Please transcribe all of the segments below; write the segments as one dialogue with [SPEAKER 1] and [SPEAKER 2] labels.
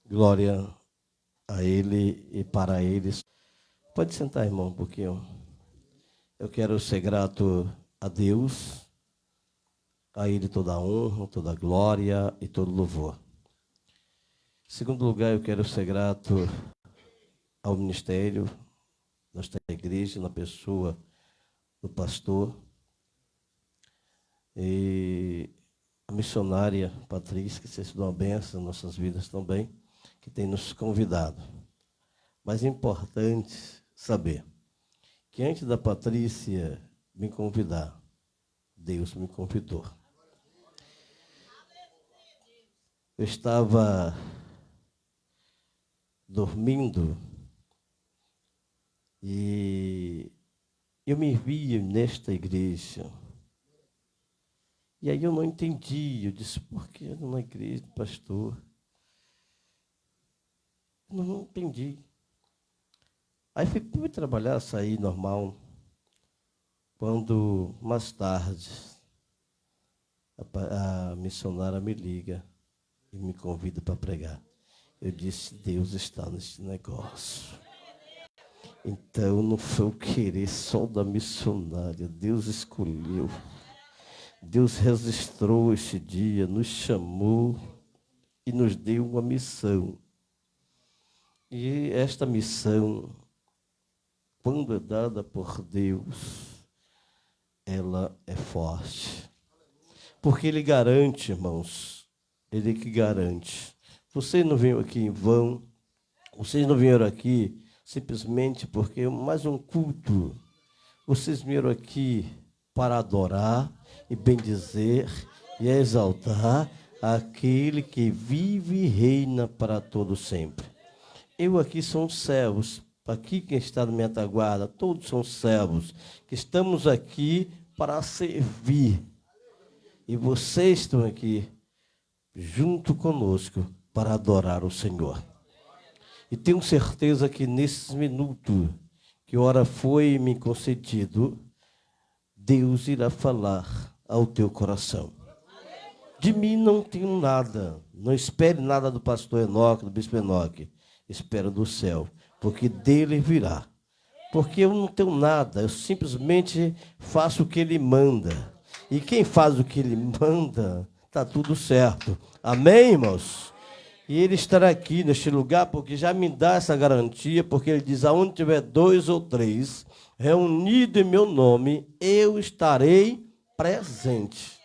[SPEAKER 1] Glória a Ele e para eles. Pode sentar, irmão, um pouquinho. Eu quero ser grato a Deus, a Ele toda a honra, toda a glória e todo louvor. Em segundo lugar, eu quero ser grato ao ministério desta igreja, na pessoa do pastor e a missionária Patrícia, que tem sido uma bênção em nossas vidas também, que tem nos convidado. Mas é importante saber que antes da Patrícia me convidar, Deus me convidou. Eu estava dormindo e eu me vi nesta igreja. E aí eu não entendi. Eu disse, por que na igreja do pastor? Eu não entendi. Aí fui trabalhar, saí normal. Quando, mais tarde, a missionária me liga e me convida para pregar. Eu disse, Deus está nesse negócio. Então, não foi o querer só da missionária. Deus escolheu. Deus registrou este dia, nos chamou e nos deu uma missão. E esta missão, quando é dada por Deus, ela é forte. Porque Ele garante, irmãos, Ele que garante. Vocês não vieram aqui em vão, vocês não vieram aqui simplesmente porque é mais um culto. Vocês vieram aqui para adorar e bendizer e exaltar aquele que vive e reina para todo sempre. Eu aqui sou servos, aqui quem está na minha retaguarda, todos são servos, que estamos aqui para servir. E vocês estão aqui junto conosco para adorar o Senhor. E tenho certeza que nesses minutos que ora foi me concedido, Deus irá falar ao teu coração. De mim não tenho nada. Não espere nada do pastor Enoque, do bispo Enoque. Espero do céu, porque dele virá. Porque eu não tenho nada, eu simplesmente faço o que ele manda. E quem faz o que ele manda, está tudo certo. Amém, irmãos? E ele estará aqui neste lugar, porque já me dá essa garantia, porque ele diz, aonde tiver 2 ou 3 reunidos em meu nome, eu estarei presente.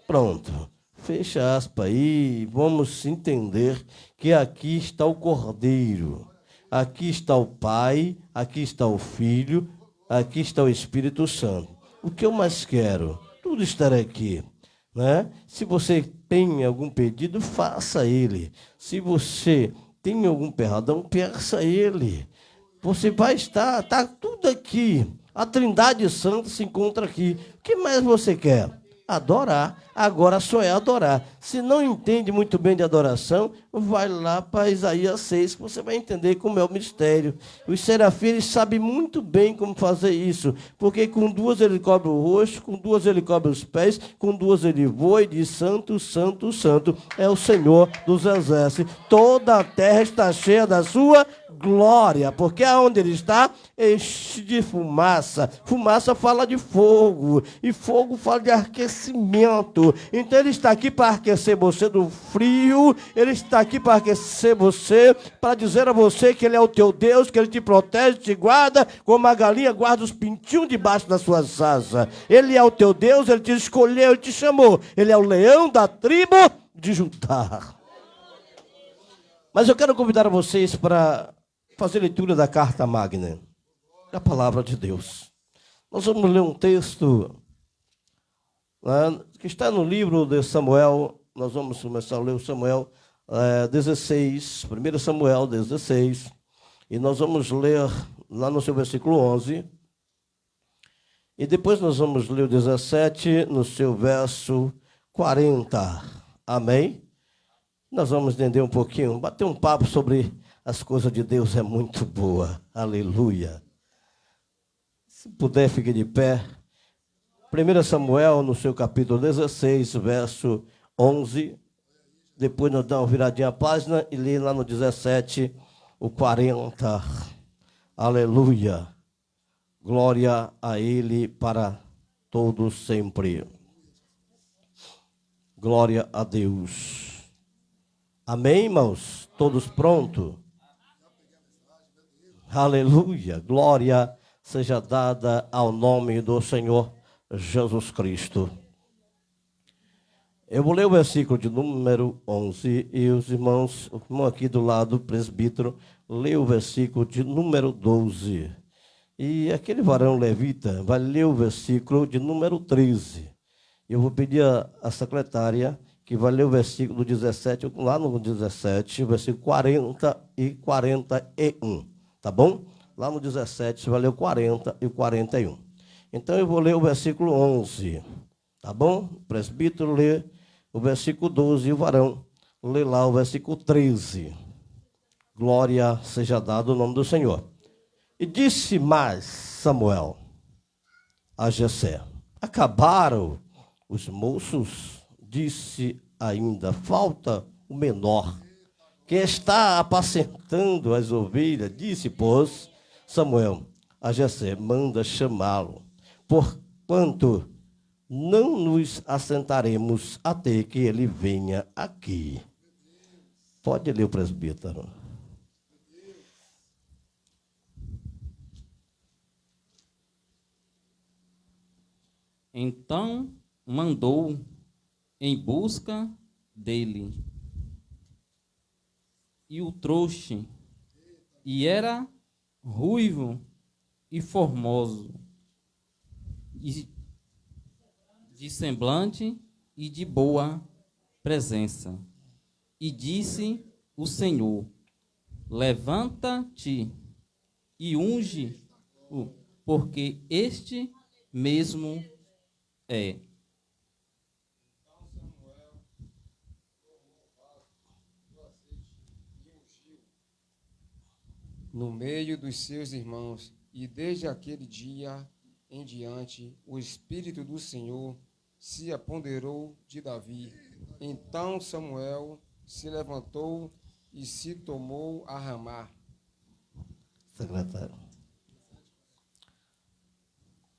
[SPEAKER 1] Pronto. Fecha aspas aí, vamos entender que aqui está o Cordeiro, aqui está o Pai, aqui está o Filho, aqui está o Espírito Santo. O que eu mais quero? Tudo estará aqui, né? Se você tem algum pedido, faça ele. Se você tem algum perdão, peça ele. Você vai estar, está tudo aqui. A Trindade Santa se encontra aqui. O que mais você quer? Adorar. Agora só é adorar. Se não entende muito bem de adoração, vai lá para Isaías 6, que você vai entender como é o mistério. Os serafins sabem muito bem como fazer isso, porque com 2 ele cobre o rosto, com 2 ele cobre os pés, com 2 ele voa e diz, santo, santo, santo, é o Senhor dos exércitos. Toda a terra está cheia da sua glória, porque aonde ele está, enche de fumaça. Fumaça fala de fogo, e fogo fala de aquecimento. Então ele está aqui para aquecer você do frio, ele está aqui para aquecer você, para dizer a você que ele é o teu Deus, que ele te protege, te guarda, como a galinha guarda os pintinhos debaixo das suas asas. Ele é o teu Deus, ele te escolheu, ele te chamou. Ele é o leão da tribo de Judá. Mas eu quero convidar vocês para fazer leitura da carta magna, da palavra de Deus. Nós vamos ler um texto que está no livro de Samuel. Nós vamos começar a ler o Samuel 16, 1 Samuel 16, e nós vamos ler lá no seu versículo 11, e depois nós vamos ler o 17 no seu verso 40. Amém? Nós vamos entender um pouquinho, bater um papo sobre as coisas de Deus, é muito boa. Aleluia. Se puder, fique de pé. 1 Samuel, no seu capítulo 16, verso 11, Depois nós damos uma viradinha a página e lê lá no 17, o 40. Aleluia. Glória a Ele para todos sempre. Glória a Deus. Amém, irmãos? Todos prontos? Aleluia. Glória seja dada ao nome do Senhor Jesus Cristo. Eu vou ler o versículo de número 11 e os irmãos, o irmão aqui do lado, o presbítero, lê o versículo de número 12. E aquele varão levita vai ler o versículo de número 13. Eu vou pedir à secretária que vai ler o versículo do 17, lá no 17, o versículo 40 e 41. Tá bom? Lá no 17, você vai ler o 40 e o 41. Então eu vou ler o versículo 11. Tá bom? O presbítero lê o versículo 12 e o varão lê lá o versículo 13. Glória seja dada o nome do Senhor. E disse mais Samuel a Jessé: acabaram os moços? Disse ainda: falta o menor, que está apacentando as ovelhas. Disse, pois, Samuel a Jessé: manda chamá-lo, porquanto não nos assentaremos até que ele venha aqui. Pode ler o presbítero.
[SPEAKER 2] Então mandou em busca dele, e o trouxe, e era ruivo e formoso, e de semblante e de boa presença. E disse o Senhor: levanta-te e unge-o, porque este mesmo é.
[SPEAKER 3] No meio dos seus irmãos, e desde aquele dia em diante, o Espírito do Senhor se apoderou de Davi. Então Samuel se levantou e se tomou a Ramá.
[SPEAKER 1] Secretário.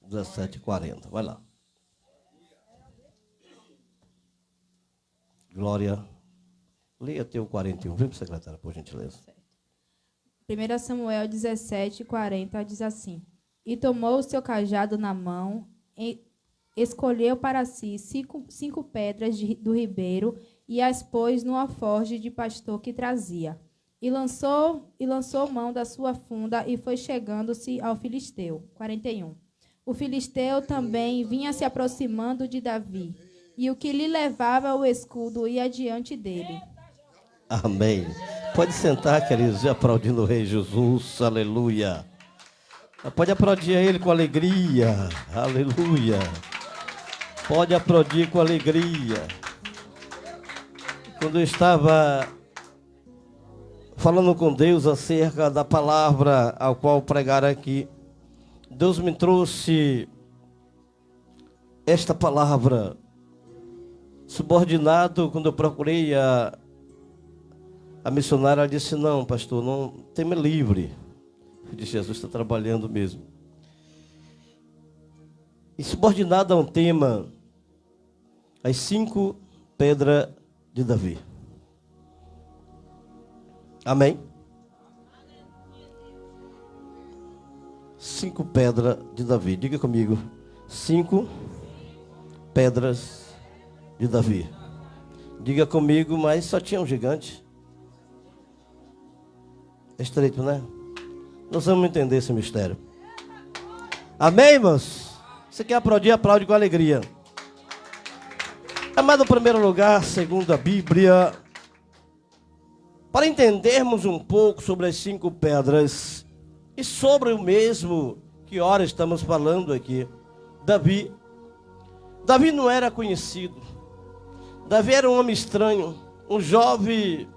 [SPEAKER 1] 17:40. Vai lá. Glória. Leia até o 41. Vem, secretário, por gentileza.
[SPEAKER 4] 1 Samuel 17:40 diz assim: e tomou o seu cajado na mão, e escolheu para si cinco pedras do ribeiro e as pôs no alforje de pastor que trazia. E lançou mão da sua funda e foi chegando-se ao filisteu. 41. O filisteu também vinha se aproximando de Davi, e o que lhe levava o escudo ia diante dele.
[SPEAKER 1] Amém. Pode sentar, queridos, e aplaudindo o Rei Jesus. Aleluia. Pode aplaudir a Ele com alegria. Aleluia. Pode aplaudir com alegria. Quando eu estava falando com Deus acerca da palavra ao qual pregar aqui, Deus me trouxe esta palavra subordinado. Quando eu procurei a missionária, ela disse: não, pastor, não, tema livre. Eu disse: Jesus está trabalhando mesmo. E subordinado a um tema, as 5 pedras de Davi. Amém? 5 pedras de Davi. Diga comigo: 5 pedras de Davi. Diga comigo, mas só tinha um gigante. É estreito, né? Nós vamos entender esse mistério. Amém, irmãos? Você quer aplaudir? Aplaude com alegria. Mas no primeiro lugar, segundo a Bíblia, para entendermos um pouco sobre as 5 pedras e sobre o mesmo que ora estamos falando aqui, Davi não era conhecido. Davi era um homem estranho, um jovem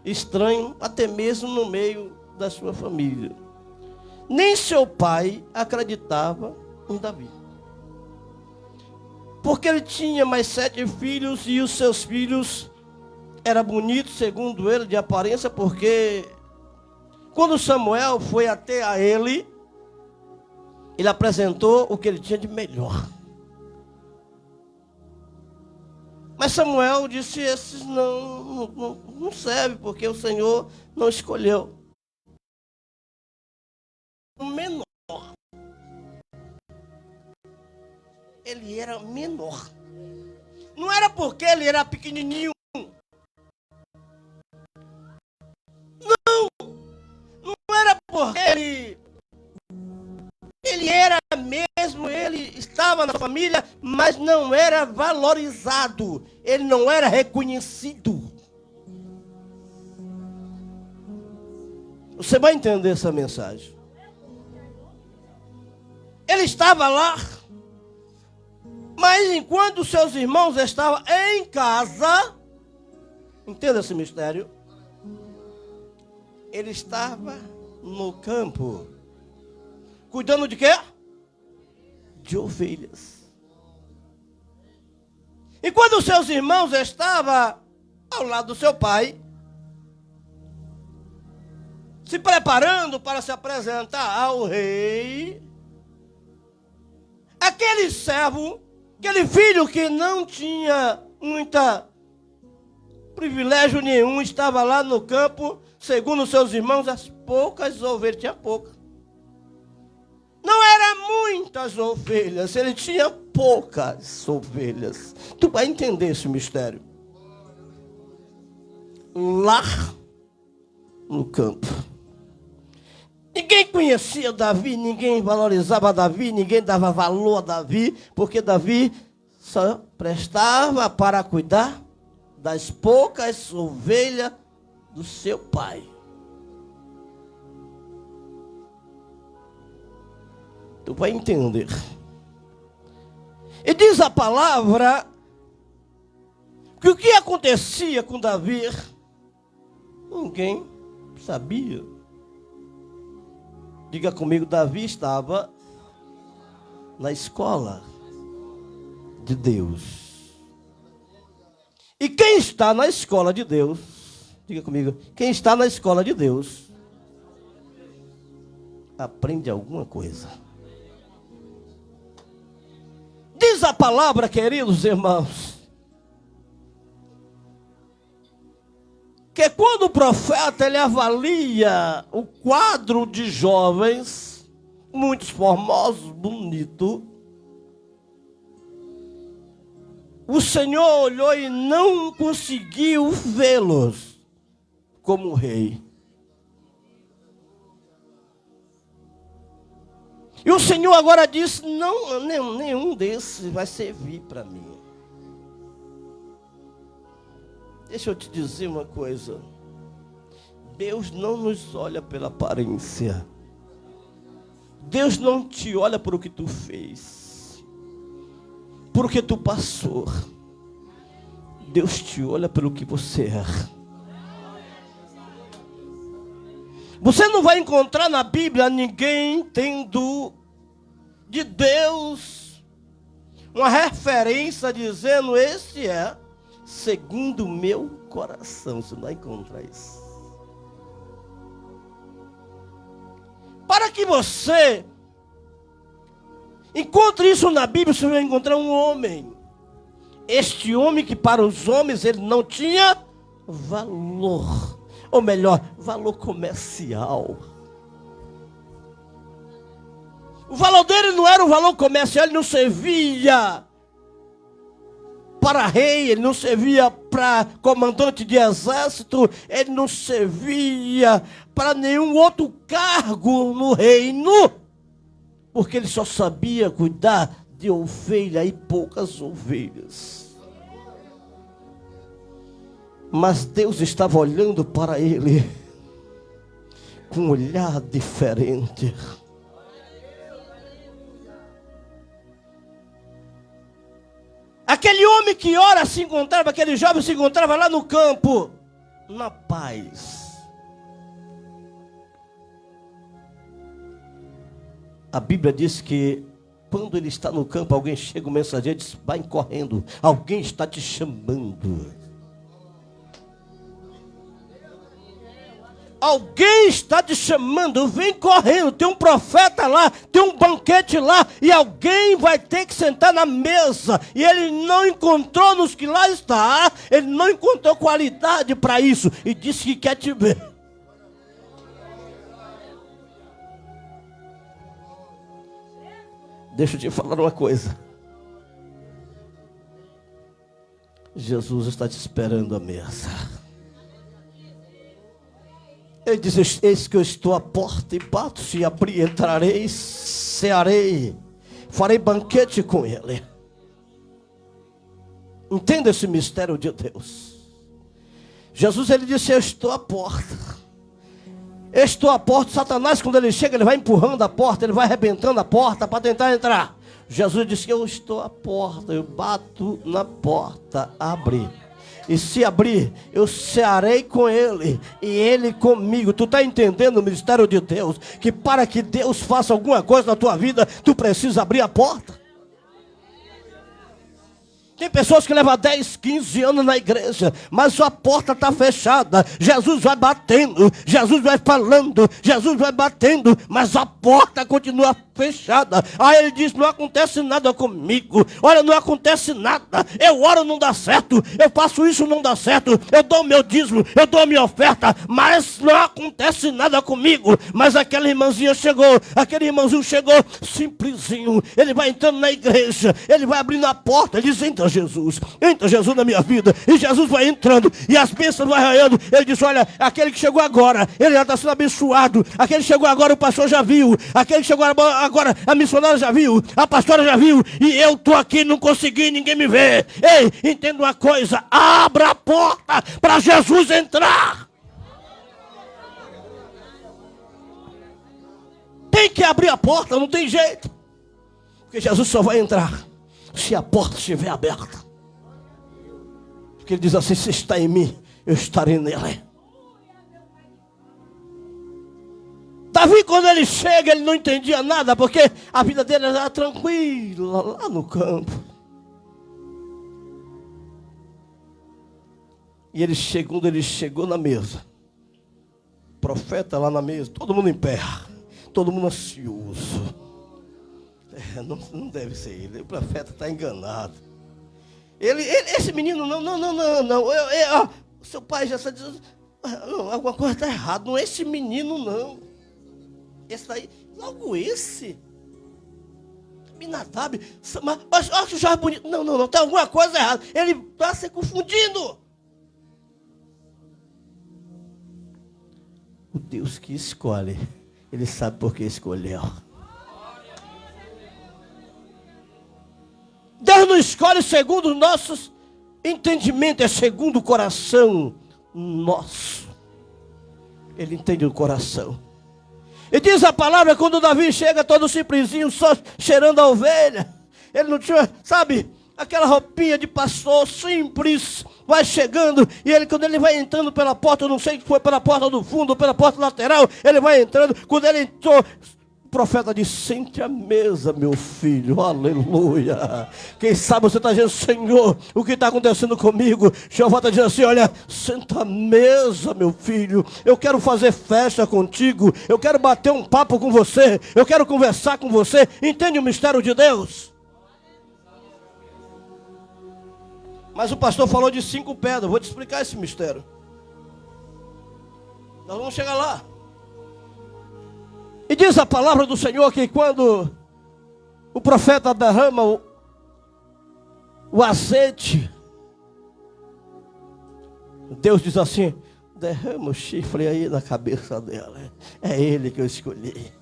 [SPEAKER 1] estranho, até mesmo no meio da sua família. Nem seu pai acreditava em Davi, porque ele tinha mais 7 filhos e os seus filhos era bonito, segundo ele, de aparência, porque quando Samuel foi até a ele apresentou o que ele tinha de melhor. Mas Samuel disse, esses não serve, porque o Senhor não escolheu. O menor. Ele era menor. Não era porque ele era pequenininho. Não era porque ele era mesmo, ele estava na família, mas não era valorizado. Ele não era reconhecido. Você vai entender essa mensagem. Ele estava lá, mas enquanto seus irmãos estavam em casa, entenda esse mistério, ele estava no campo, cuidando de quê? De ovelhas. E quando seus irmãos estavam ao lado do seu pai, se preparando para se apresentar ao rei, aquele servo, aquele filho que não tinha muita privilégio nenhum, estava lá no campo, segundo seus irmãos, as poucas ovelhas, tinha poucas. Não eram muitas ovelhas, ele tinha poucas ovelhas. Tu vai entender esse mistério. Lá no campo. Ninguém conhecia Davi, ninguém valorizava Davi, ninguém dava valor a Davi, porque Davi só prestava para cuidar das poucas ovelhas do seu pai. Tu vai entender. E diz a palavra que o que acontecia com Davi, ninguém sabia. Diga comigo, Davi estava na escola de Deus. E quem está na escola de Deus, diga comigo, quem está na escola de Deus, aprende alguma coisa. Diz a palavra, queridos irmãos, que quando o profeta ele avalia o quadro de jovens, muitos formosos, bonitos, o Senhor olhou e não conseguiu vê-los como rei. E o Senhor agora disse, não, nenhum desses vai servir para mim. Deixa eu te dizer uma coisa. Deus não nos olha pela aparência. Deus não te olha por o que tu fez, por o que tu passou. Deus te olha pelo que você é. Você não vai encontrar na Bíblia ninguém tendo de Deus uma referência dizendo, esse é segundo o meu coração. Você não vai encontrar isso. Para que você encontre isso na Bíblia, você vai encontrar um homem. Este homem que para os homens ele não tinha valor. Ou melhor, valor comercial. O valor dele não era um valor comercial, ele não servia para rei, ele não servia para comandante de exército, ele não servia para nenhum outro cargo no reino, porque ele só sabia cuidar de ovelha e poucas ovelhas. Mas Deus estava olhando para ele com um olhar diferente. Aquele homem que ora se encontrava, aquele jovem se encontrava lá no campo, na paz. A Bíblia diz que quando ele está no campo, alguém chega, o mensageiro diz, vai correndo, alguém está te chamando. Alguém está te chamando, vem correndo, tem um profeta lá, tem um banquete lá, e alguém vai ter que sentar na mesa. E ele não encontrou nos que lá está, ele não encontrou qualidade para isso, e disse que quer te ver. Deixa eu te falar uma coisa. Jesus está te esperando à mesa. Ele diz: eis que eu estou à porta e bato, se abrir, entrarei, cearei, farei banquete com ele. Entenda esse mistério de Deus. Jesus, ele disse: eu estou à porta. Eu estou à porta. Satanás, quando ele chega, ele vai empurrando a porta, ele vai arrebentando a porta para tentar entrar. Jesus disse que eu estou à porta, eu bato na porta, abre. E se abrir, eu cearei com ele e ele comigo. Tu está entendendo o mistério de Deus? Que para que Deus faça alguma coisa na tua vida, tu precisa abrir a porta. Tem pessoas que levam 10, 15 anos na igreja, mas a porta está fechada. Jesus vai batendo, Jesus vai falando, Jesus vai batendo, mas a porta continua fechada. Aí ele diz: não acontece nada comigo. Olha, não acontece nada. Eu oro, não dá certo. Eu faço isso, não dá certo. Eu dou meu dízimo, eu dou minha oferta, mas não acontece nada comigo. Mas aquela irmãzinha chegou, aquele irmãozinho chegou simplesinho. Ele vai entrando na igreja, ele vai abrindo a porta, ele diz: entra Jesus na minha vida. E Jesus vai entrando, e as bênçãos vão arranhando. Ele diz: olha, aquele que chegou agora, ele já está sendo abençoado. Aquele que chegou agora, o pastor já viu. Aquele que chegou agora, a missionária já viu. A pastora já viu. E eu estou aqui, não consegui, ninguém me vê. Ei, entenda uma coisa: abra a porta para Jesus entrar. Tem que abrir a porta, não tem jeito. Porque Jesus só vai entrar se a porta estiver aberta. Porque ele diz assim: se está em mim, eu estarei nele. Davi, quando ele chega, ele não entendia nada, porque a vida dele era tranquila, lá no campo. E ele chegou, quando ele chegou na mesa, profeta lá na mesa, todo mundo em pé, todo mundo ansioso. Não deve ser ele, o profeta está enganado. Esse menino, não. Seu pai já está dizendo: alguma coisa está errada, não é esse menino, não. Esse aí, logo esse. Minadab, mas acho já bonito. Não, tem alguma coisa errada. Ele está se confundindo. O Deus que escolhe, ele sabe por que escolheu. Deus não escolhe segundo o nosso entendimento, é segundo o coração nosso. Ele entende o coração. E diz a palavra, quando Davi chega todo simplesinho, só cheirando a ovelha. Ele não tinha, sabe, aquela roupinha de pastor simples. Vai chegando, e ele, quando ele vai entrando pela porta, eu não sei se foi pela porta do fundo ou pela porta lateral, ele vai entrando. Quando ele entrou, o profeta disse: sente à mesa, meu filho, aleluia. Quem sabe você está dizendo: Senhor, o que está acontecendo comigo? Jeová está dizendo assim: olha, senta à mesa, meu filho. Eu quero fazer festa contigo. Eu quero bater um papo com você. Eu quero conversar com você. Entende o mistério de Deus? Mas o pastor falou de 5 pedras. Vou te explicar esse mistério. Nós vamos chegar lá. E diz a palavra do Senhor que quando o profeta derrama o azeite, Deus diz assim: derrama o chifre aí na cabeça dela. É ele que eu escolhi.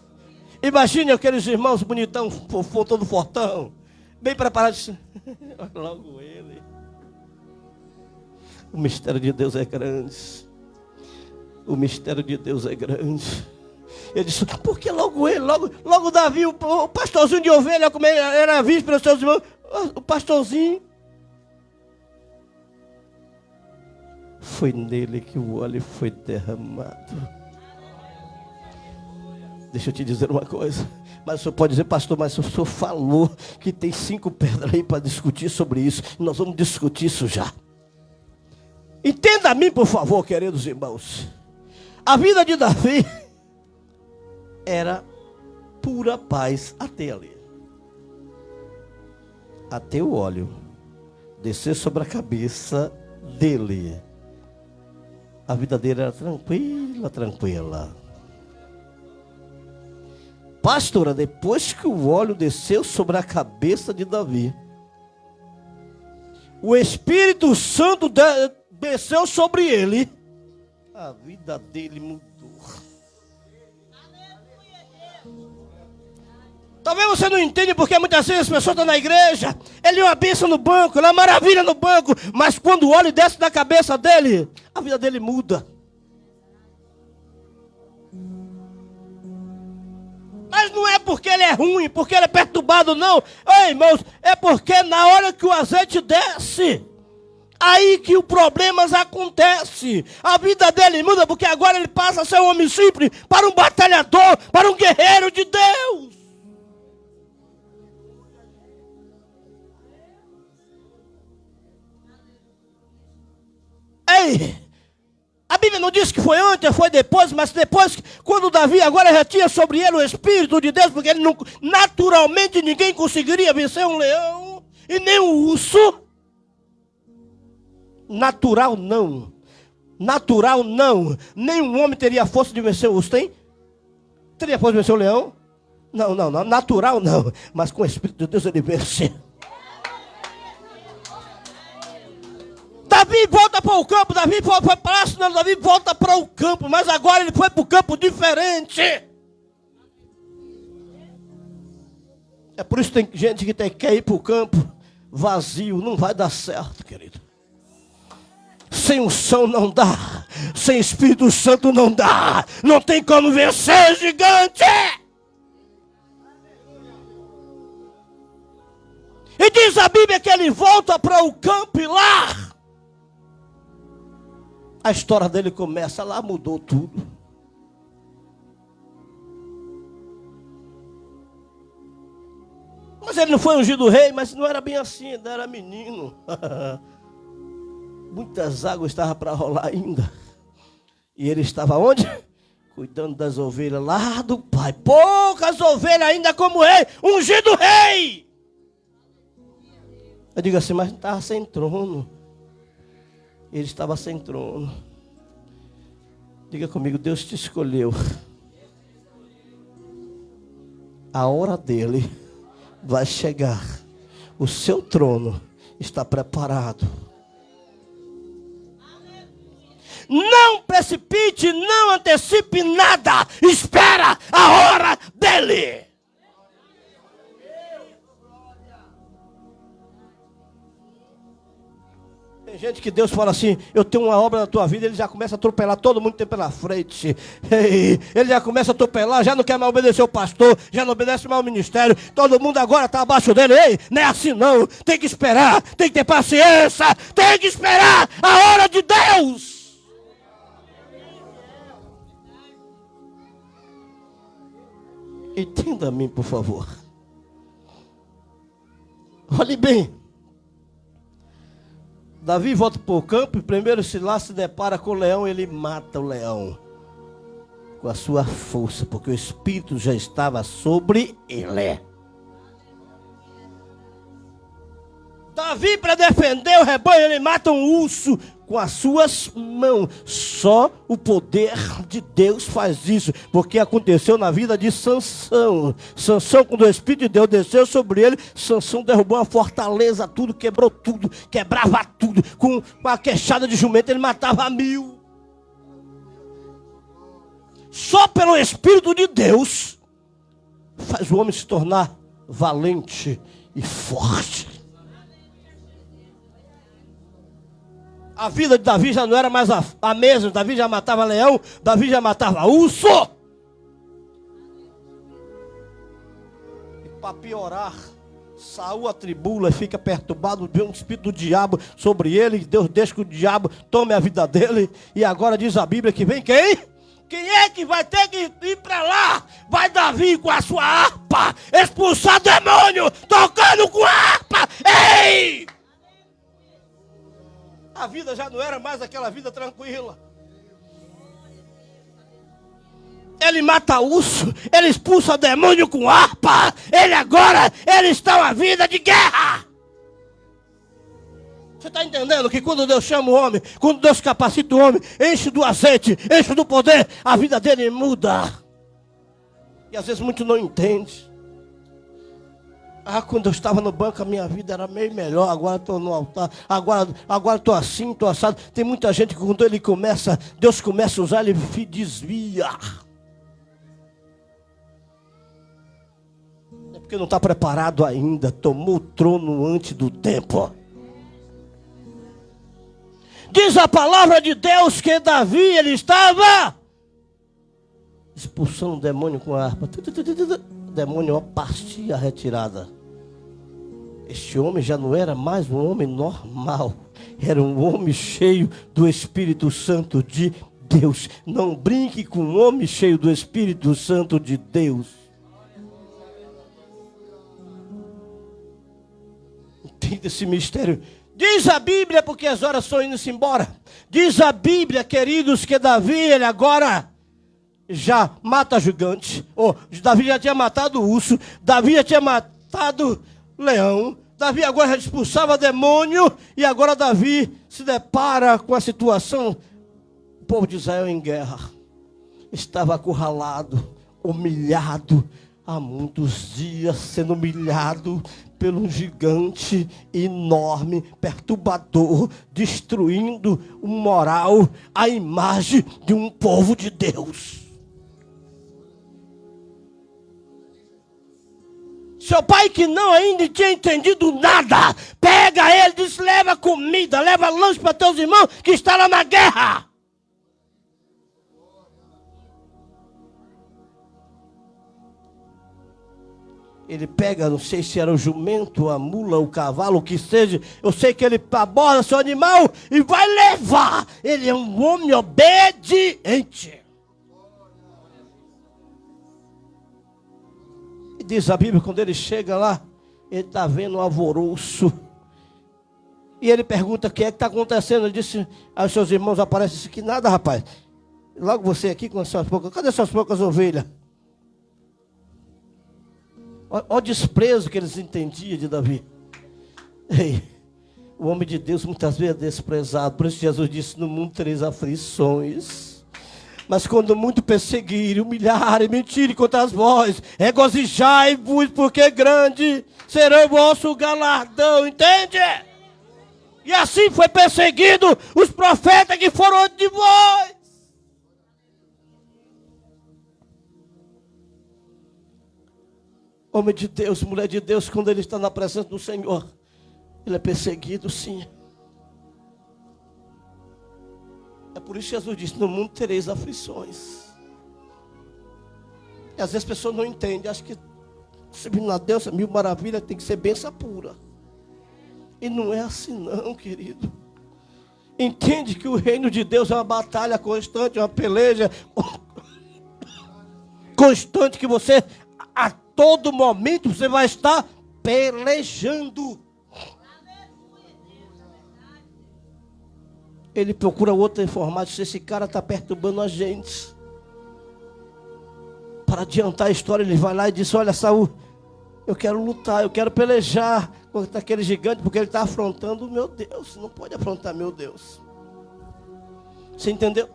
[SPEAKER 1] Imagine aqueles irmãos bonitão, fofão, todo fortão, bem preparados. Logo ele. O mistério de Deus é grande. O mistério de Deus é grande. Ele disse: por que logo ele? Logo Davi, o pastorzinho de ovelha, como ele era visto pelos seus irmãos, o pastorzinho. Foi nele que o óleo foi derramado. Deixa eu te dizer uma coisa. Mas o senhor pode dizer: pastor, mas o senhor falou que tem 5 pedras aí para discutir sobre isso. Nós vamos discutir isso já. Entenda a mim, por favor, queridos irmãos. A vida de Davi era pura paz até ali. Até o óleo descer sobre a cabeça dele. A vida dele era tranquila, tranquila. Pastora, depois que o óleo desceu sobre a cabeça de Davi, o Espírito Santo desceu sobre ele, a vida dele mudou. Talvez você não entenda porque muitas vezes as pessoas estão na igreja, ele é uma bênção no banco, ele é uma maravilha no banco, mas quando o óleo desce da cabeça dele, a vida dele muda. Mas não é porque ele é ruim, porque ele é perturbado, não. Ei, irmãos, é porque na hora que o azeite desce, aí que os problemas acontecem. A vida dele muda, porque agora ele passa a ser um homem simples para um batalhador, para um guerreiro de Deus. Ei, a Bíblia não diz que foi antes, foi depois, mas depois, quando Davi agora já tinha sobre ele o Espírito de Deus, porque ele não, naturalmente ninguém conseguiria vencer um leão e nem um urso. Natural não. Natural não. Nenhum homem teria força de vencer o urso, tem? Teria força de vencer o leão? Não. Natural não. Mas com o Espírito de Deus ele vence. Davi volta para o campo, Davi foi para o palácio, não, Davi volta para o campo, mas agora ele foi para o campo diferente. É por isso que tem gente que quer ir para o campo vazio, não vai dar certo, querido. Sem unção não dá, sem Espírito Santo não dá, não tem como vencer gigante. E diz a Bíblia que ele volta para o campo e lá a história dele começa, lá mudou tudo. Mas ele não foi ungido rei, mas não era bem assim, ainda era menino. Muitas águas estavam para rolar ainda. E ele estava onde? Cuidando das ovelhas lá do pai. Poucas ovelhas ainda como rei, ungido rei. Eu digo assim, mas não estava sem trono. Ele estava sem trono. Diga comigo, Deus te escolheu. A hora dele vai chegar. O seu trono está preparado. Não precipite, não antecipe nada. Espera a hora dele. Tem gente que Deus fala assim, eu tenho uma obra na tua vida, ele já começa a atropelar todo mundo que tem pela frente. Ele já começa a atropelar, já não quer mais obedecer o pastor, já não obedece mais o ministério. Todo mundo agora está abaixo dele. Ei, não é assim não. Tem que esperar, tem que ter paciência, tem que esperar a hora de Deus. Entenda a mim, por favor. Olhe bem. Davi volta para o campo e primeiro se lá se depara com o leão, ele mata o leão com a sua força, porque o Espírito já estava sobre ele. Davi, para defender o rebanho, ele mata um urso com as suas mãos. Só o poder de Deus faz isso, porque aconteceu na vida de Sansão. Sansão, quando o Espírito de Deus desceu sobre ele, Sansão derrubou uma fortaleza, tudo, quebrou tudo, quebrava tudo. Com uma queixada de jumento, ele matava 1000. Só pelo Espírito de Deus faz o homem se tornar valente e forte. A vida de Davi já não era mais a mesma. Davi já matava leão, Davi já matava urso. E para piorar, Saul atribula e fica perturbado, vê um espírito do diabo sobre ele. Deus deixa que o diabo tome a vida dele. E agora diz a Bíblia que vem quem? Quem é que vai ter que ir para lá? Vai Davi com a sua harpa, expulsar demônio, tocando com a harpa. Ei! A vida já não era mais aquela vida tranquila. Ele mata urso, ele expulsa demônio com harpa. Ele está uma vida de guerra. Você está entendendo que quando Deus chama o homem, quando Deus capacita o homem, enche do azeite, enche do poder, a vida dele muda. E às vezes muitos não entendem. Quando eu estava no banco, a minha vida era meio melhor, agora estou no altar, agora estou assim, estou assado. Tem muita gente que quando Deus começa a usar, ele desvia. É porque não está preparado ainda, tomou o trono antes do tempo. Diz a palavra de Deus que Davi, ele estava expulsando o demônio com a harpa. O demônio partia a retirada. Este homem já não era mais um homem normal. Era um homem cheio do Espírito Santo de Deus. Não brinque com um homem cheio do Espírito Santo de Deus. Entenda esse mistério. Diz a Bíblia, porque as horas estão indo-se embora. Diz a Bíblia, queridos, que Davi, ele agora já mata gigante. Davi já tinha matado urso. Davi já tinha matado leão. Davi agora já expulsava demônio. E agora Davi se depara com a situação. O povo de Israel em guerra. Estava acurralado, humilhado. Há muitos dias sendo humilhado pelo gigante enorme, perturbador, destruindo o moral, a imagem de um povo de Deus. Seu pai, que não ainda tinha entendido nada, pega ele, diz: leva comida, leva lanche para teus irmãos que estão lá na guerra. Ele pega, não sei se era o jumento, a mula, o cavalo, o que seja. Eu sei que ele aborda seu animal e vai levar. Ele é um homem obediente. E diz a Bíblia, quando ele chega lá, ele está vendo um alvoroço. E ele pergunta: o que é que está acontecendo? Ele disse, aí os seus irmãos aparecem e disse: que nada, rapaz. Logo você aqui com as suas poucas, cadê suas poucas ovelhas? Olha o desprezo que eles entendiam de Davi. Ei, o homem de Deus muitas vezes é desprezado. Por isso Jesus disse: no mundo tereis aflições. Mas quando muito perseguirem, humilharem, mentirem contra as vós, regozijai-vos, porque grande será o vosso galardão. Entende? E assim foi perseguido os profetas que foram antes de vós. Homem de Deus, mulher de Deus, quando ele está na presença do Senhor, ele é perseguido, sim. É por isso que Jesus disse: no mundo tereis aflições. E às vezes as pessoas não entendem, acham que servindo a Deus é mil maravilhas, tem que ser bênção pura. E não é assim não, querido. Entende que o reino de Deus é uma batalha constante, uma peleja constante, que você a todo momento você vai estar pelejando. Ele procura outra informação: esse cara está perturbando a gente. Para adiantar a história, ele vai lá e diz: olha, Saul, eu quero lutar, eu quero pelejar contra aquele gigante, porque ele está afrontando o meu Deus. Não pode afrontar meu Deus. Você entendeu?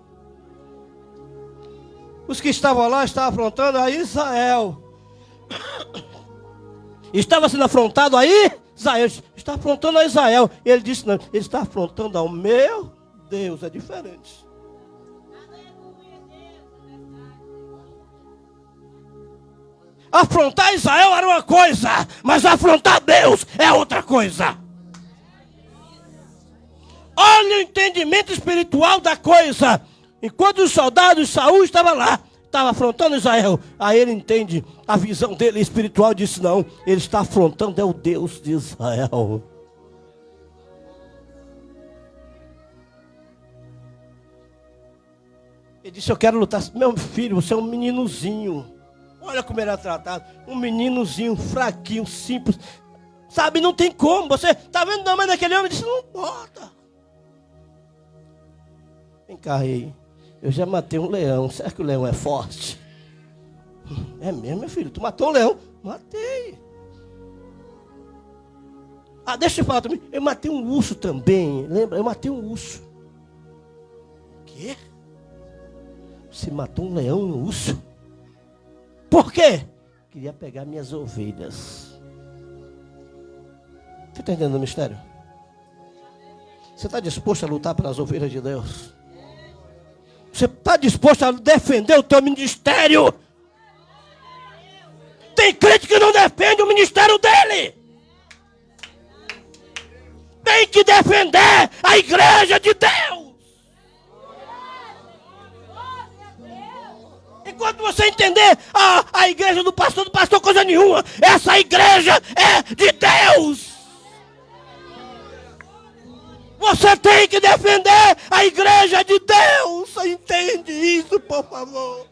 [SPEAKER 1] Os que estavam lá estavam afrontando a Israel. Estava sendo afrontado aí, Israel está afrontando a Israel. E ele disse: não, ele está afrontando ao meu Deus. É diferente. Afrontar Israel era uma coisa, mas afrontar Deus é outra coisa. Olha o entendimento espiritual da coisa. Enquanto os soldados de Saul estavam lá, estava afrontando Israel, aí ele entende a visão dele espiritual e disse: não, ele está afrontando é o Deus de Israel. Ele disse: eu quero lutar. Meu filho, você é um meninozinho. Olha como ele é tratado. Um meninozinho, fraquinho, simples. Sabe, não tem como. Você está vendo o tamanho daquele homem? Ele disse: não importa. Vem cá aí. Eu já matei um leão. Será que o leão é forte? É mesmo, meu filho? Tu matou um leão? Matei. Ah, deixa eu falar também. Eu matei um urso também. Lembra? Eu matei um urso. O quê? Você matou um leão e um urso? Por quê? Queria pegar minhas ovelhas. Você está entendendo o mistério? Você está disposto a lutar pelas ovelhas de Deus? Você está disposto a defender o teu ministério? Tem crente que não defende o ministério dele. Tem que defender a igreja de Deus. Enquanto você entender a igreja do pastor coisa nenhuma. Essa igreja é de Deus. Você tem que defender a igreja de Deus. Você entende isso, por favor?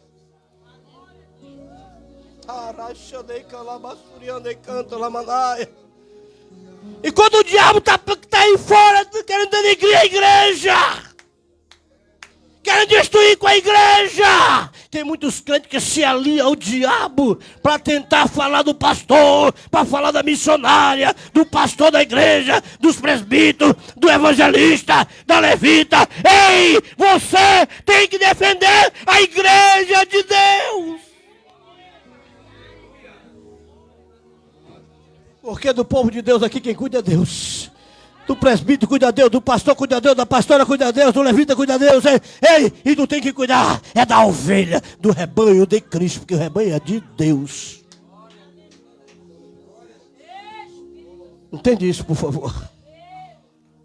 [SPEAKER 1] E quando o diabo está aí fora, querendo denegrir a igreja, querem destruir com a igreja, tem muitos crentes que se aliam ao diabo para tentar falar do pastor, para falar da missionária, do pastor da igreja, dos presbíteros, do evangelista, da levita. Ei, você tem que defender a igreja de Deus. Porque do povo de Deus aqui quem cuida é Deus. Do presbítero cuida Deus, do pastor cuida Deus, da pastora cuida Deus, do levita cuida Deus. Ei, e não tem que cuidar, é da ovelha, do rebanho de Cristo, porque o rebanho é de Deus. Entende isso, por favor?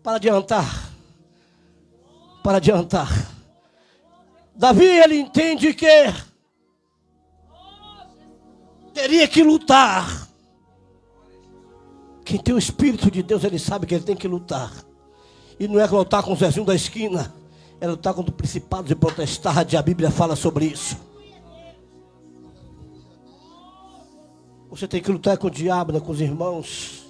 [SPEAKER 1] Para adiantar. Para adiantar. Davi, ele entende que teria que lutar. Quem tem o Espírito de Deus, ele sabe que ele tem que lutar. E não é lutar com o Zezinho da esquina. É lutar contra principados e potestades. A Bíblia fala sobre isso. Você tem que lutar com o diabo, não é com os irmãos.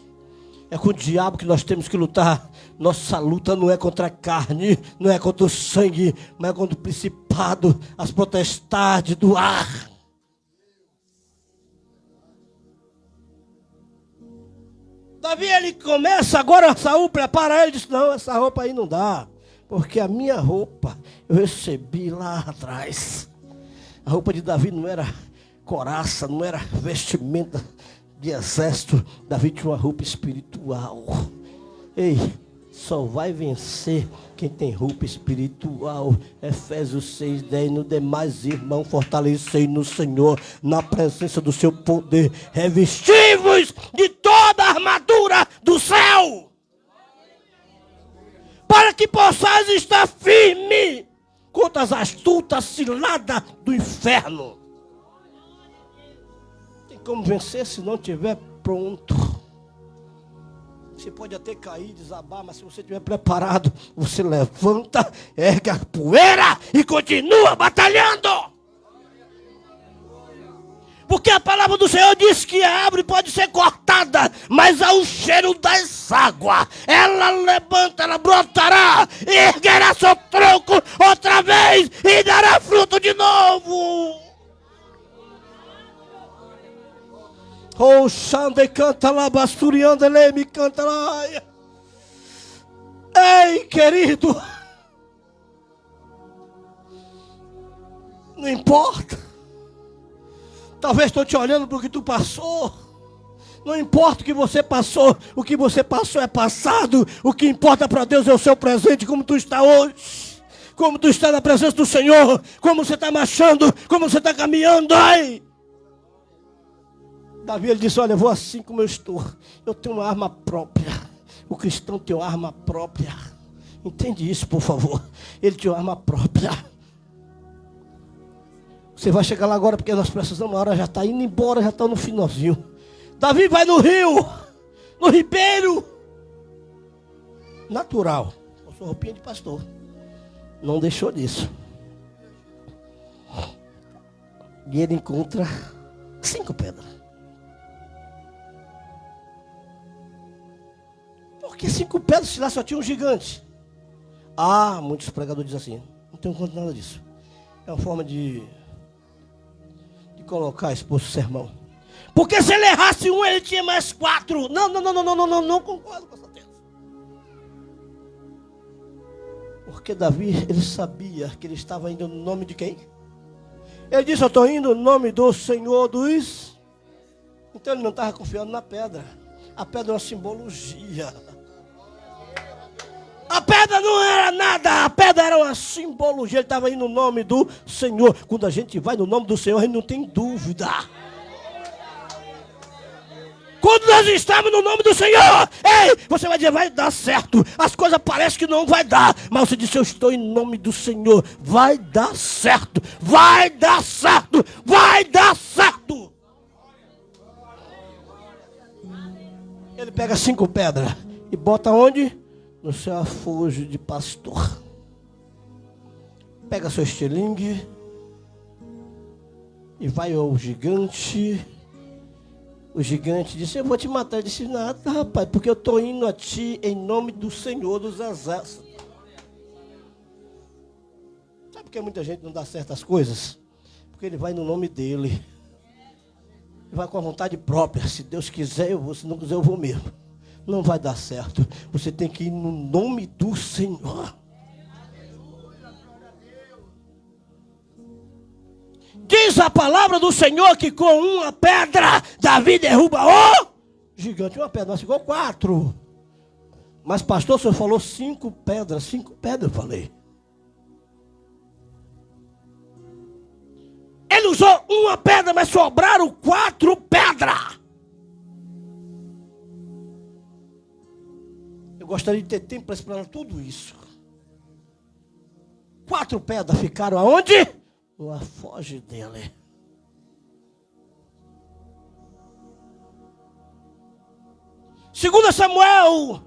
[SPEAKER 1] É com o diabo que nós temos que lutar. Nossa luta não é contra a carne, não é contra o sangue, mas é contra o principado, as potestades do ar. Davi, ele começa agora, Saul prepara ele e diz, não, essa roupa aí não dá, porque a minha roupa eu recebi lá atrás. A roupa de Davi não era couraça, não era vestimenta de exército. Davi tinha uma roupa espiritual. Ei, só vai vencer quem tem roupa espiritual. Efésios 6:10. No demais, irmão, fortalecei no Senhor, na presença do seu poder, revestivos de toda a armadura do céu, para que possais estar firme contra as astutas ciladas do inferno. Tem como vencer se não estiver pronto. Você pode até cair, desabar, mas se você estiver preparado, você levanta, ergue a poeira e continua batalhando. Porque a palavra do Senhor diz que a árvore pode ser cortada, mas ao cheiro das águas, ela levanta, ela brotará, erguerá seu tronco outra vez e dará fruto de novo. Oh, Xande canta lá, basturiando, ele me canta lá. Ei, querido, não importa. Talvez estou te olhando para o que tu passou. Não importa o que você passou é passado. O que importa para Deus é o seu presente, como tu está hoje. Como tu está na presença do Senhor. Como você está marchando, como você está caminhando. Ai! Davi, ele disse, olha, eu vou assim como eu estou. Eu tenho uma arma própria. O cristão tem uma arma própria. Entende isso, por favor. Ele tem uma arma própria. Você vai chegar lá agora, porque nós precisamos, a hora já está indo embora, já está no finalzinho. Davi vai no rio, no ribeiro. Natural. Com sua roupinha de pastor. Não deixou disso. E ele encontra 5 pedras. Por que 5 pedras se lá só tinha um gigante? Ah, muitos pregadores dizem assim, não tenho conta nada disso. É uma forma de colocar isso para o sermão. Porque se ele errasse um, ele tinha mais 4. Não concordo com essa tese. Porque Davi, ele sabia que ele estava indo no nome de quem? Ele disse, eu estou indo no nome do Senhor dos... Então ele não estava confiando na pedra. A pedra é uma simbologia. A pedra não era nada, a pedra era uma simbologia. Ele estava indo no nome do Senhor. Quando a gente vai no nome do Senhor, a gente não tem dúvida. Quando nós estamos no nome do Senhor, ei, você vai dizer, vai dar certo. As coisas parecem que não vai dar, mas você disse, eu estou em nome do Senhor. Vai dar certo, vai dar certo, vai dar certo. Ele pega 5 pedras e bota onde? No seu afojo de pastor. Pega seu estilingue e vai ao gigante. O gigante disse, eu vou te matar. Ele disse, nada, rapaz, porque eu estou indo a ti em nome do Senhor dos Exércitos. Sabe por que muita gente não dá certas coisas? Porque ele vai no nome dele. Ele vai com a vontade própria. Se Deus quiser, eu vou. Se não quiser, eu vou mesmo. Não vai dar certo. Você tem que ir no nome do Senhor. Diz a palavra do Senhor que com uma pedra Davi derruba o gigante. Uma pedra, mas ficou 4. Mas pastor, o senhor falou 5 pedras. 5 pedras eu falei. Ele usou uma pedra, mas sobraram 4 pedras. Eu gostaria de ter tempo para explicar tudo isso. 4 pedras ficaram aonde? No afoge dele. Segunda Samuel.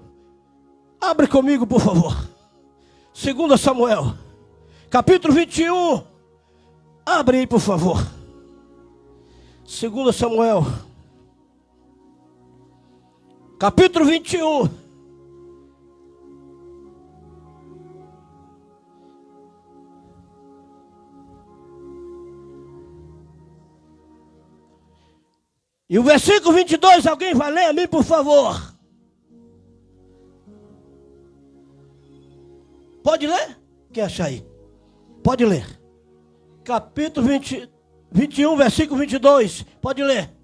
[SPEAKER 1] Abre comigo, por favor. Segunda Samuel. Capítulo 21. Abre aí, por favor. Segunda Samuel. Capítulo 21. E o versículo 22, alguém vai ler a mim, por favor? Pode ler? Quer achar aí? Pode ler. Capítulo 21, versículo 22. Pode ler.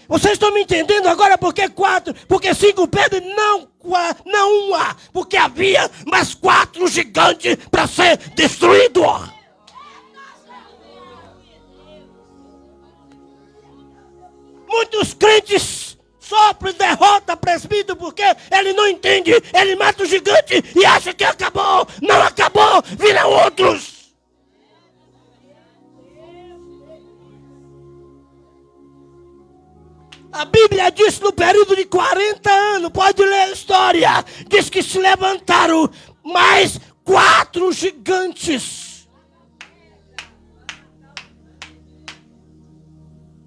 [SPEAKER 1] Vocês estão me entendendo agora por que 4? Porque 5 pedras, não uma. Porque havia mais 4 gigantes para ser destruído. Muitos crentes sofrem derrota, presbítero, porque ele não entende. Ele mata o gigante e acha que acabou. Não acabou, viram outros. A Bíblia diz no período de 40 anos, pode ler a história, diz que se levantaram mais 4 gigantes.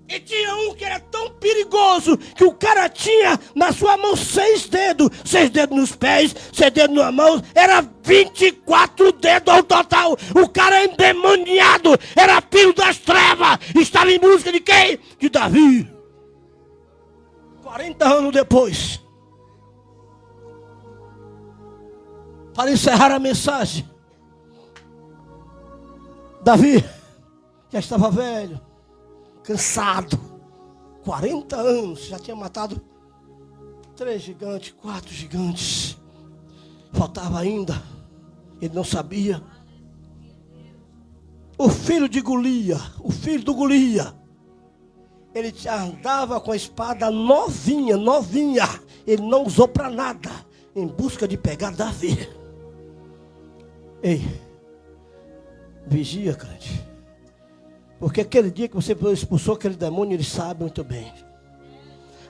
[SPEAKER 1] E tinha um que era tão perigoso que o cara tinha na sua mão 6 dedos. 6 dedos nos pés, 6 dedos na mão, era 24 dedos ao total. O cara endemoniado, era filho das trevas. Estava em busca de quem? De Davi. 40 anos depois, para encerrar a mensagem, Davi já estava velho, cansado, 40 anos, já tinha matado 3 gigantes, 4 gigantes, faltava ainda, ele não sabia, o filho de Golias, o filho do Golias, ele andava com a espada novinha. Ele não usou para nada. Em busca de pegar Davi. Ei. Vigia, crente. Porque aquele dia que você expulsou aquele demônio, ele sabe muito bem.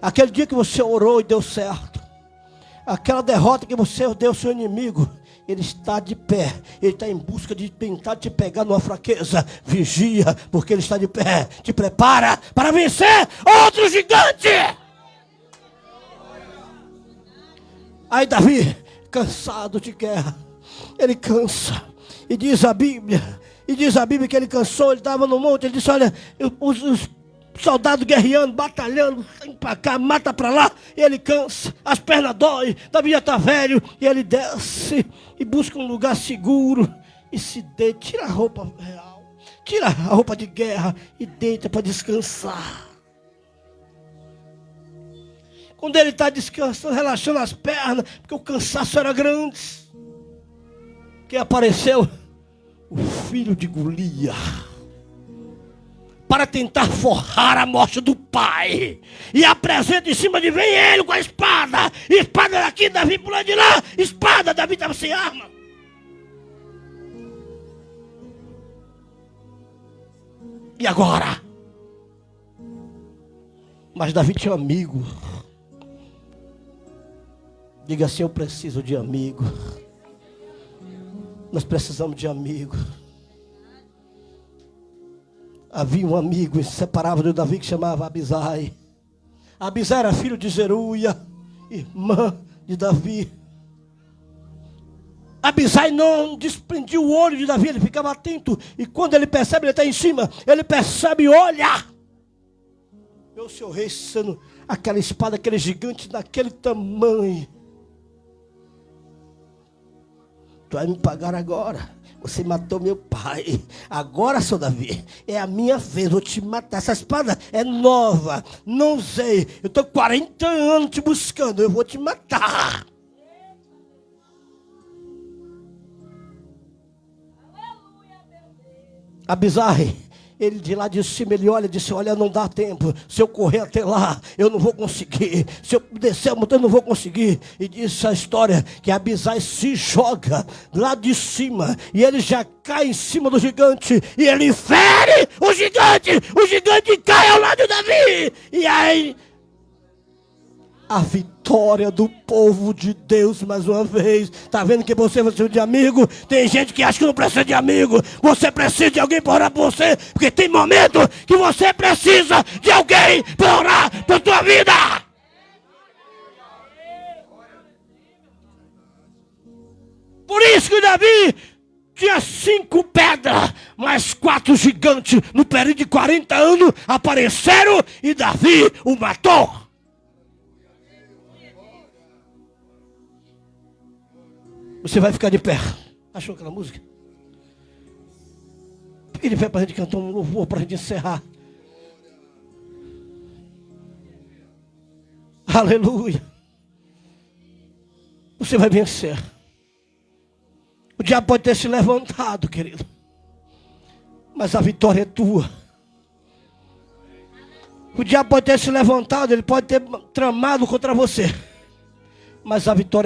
[SPEAKER 1] Aquele dia que você orou e deu certo. Aquela derrota que você deu ao seu inimigo. Ele está de pé. Ele está em busca de tentar te pegar numa fraqueza. Vigia, porque ele está de pé. Te prepara para vencer outro gigante. Aí Davi, cansado de guerra, ele cansa. E diz a Bíblia que ele cansou, ele estava no monte, ele disse, olha, os soldados guerreando, batalhando, vem para cá, mata para lá, e ele cansa, as pernas doem, Davi já está velho, e ele desce e busca um lugar seguro, e se deita, tira a roupa real, tira a roupa de guerra, e deita para descansar. Quando ele está descansando, relaxando as pernas, porque o cansaço era grande, que apareceu o filho de Golias para tentar forrar a morte do pai, e apresenta em cima de vem ele com a espada daqui, Davi pulando de lá, espada, Davi estava sem arma. E agora? Mas Davi tinha um amigo. Diga assim, eu preciso de amigo. Nós precisamos de amigo. Havia um amigo inseparável de Davi que chamava Abisai. Abisai era filho de Zeruia, irmã de Davi. Abisai não desprendia o olho de Davi, ele ficava atento. E quando ele percebe, ele está em cima, ele percebe e olha. Meu senhor rei, sendo aquela espada, aquele gigante daquele tamanho. Tu vai me pagar agora. Você matou meu pai. Agora, seu Davi, é a minha vez. Vou te matar. Essa espada é nova. Não usei. Eu estou 40 anos te buscando. Eu vou te matar. Abisai, ele de lá de cima, ele olha e disse, olha, não dá tempo, se eu correr até lá, eu não vou conseguir, se eu descer a montanha, eu não vou conseguir. E diz a história que Abisai se joga lá de cima, e ele já cai em cima do gigante, e ele fere o gigante cai ao lado de Davi, e aí a vitória do povo de Deus mais uma vez. Está vendo que você precisa de amigo? Tem gente que acha que não precisa de amigo. Você precisa de alguém para orar por você, porque tem momento que você precisa de alguém para orar por tua vida. Por isso que Davi tinha 5 pedras, mas 4 gigantes no período de 40 anos apareceram e Davi o matou. Você vai ficar de pé. Achou aquela música? Fique de pé para a gente cantar um louvor, para a gente encerrar. Aleluia. Você vai vencer. O diabo pode ter se levantado, querido, mas a vitória é tua. O diabo pode ter se levantado, ele pode ter tramado contra você, mas a vitória é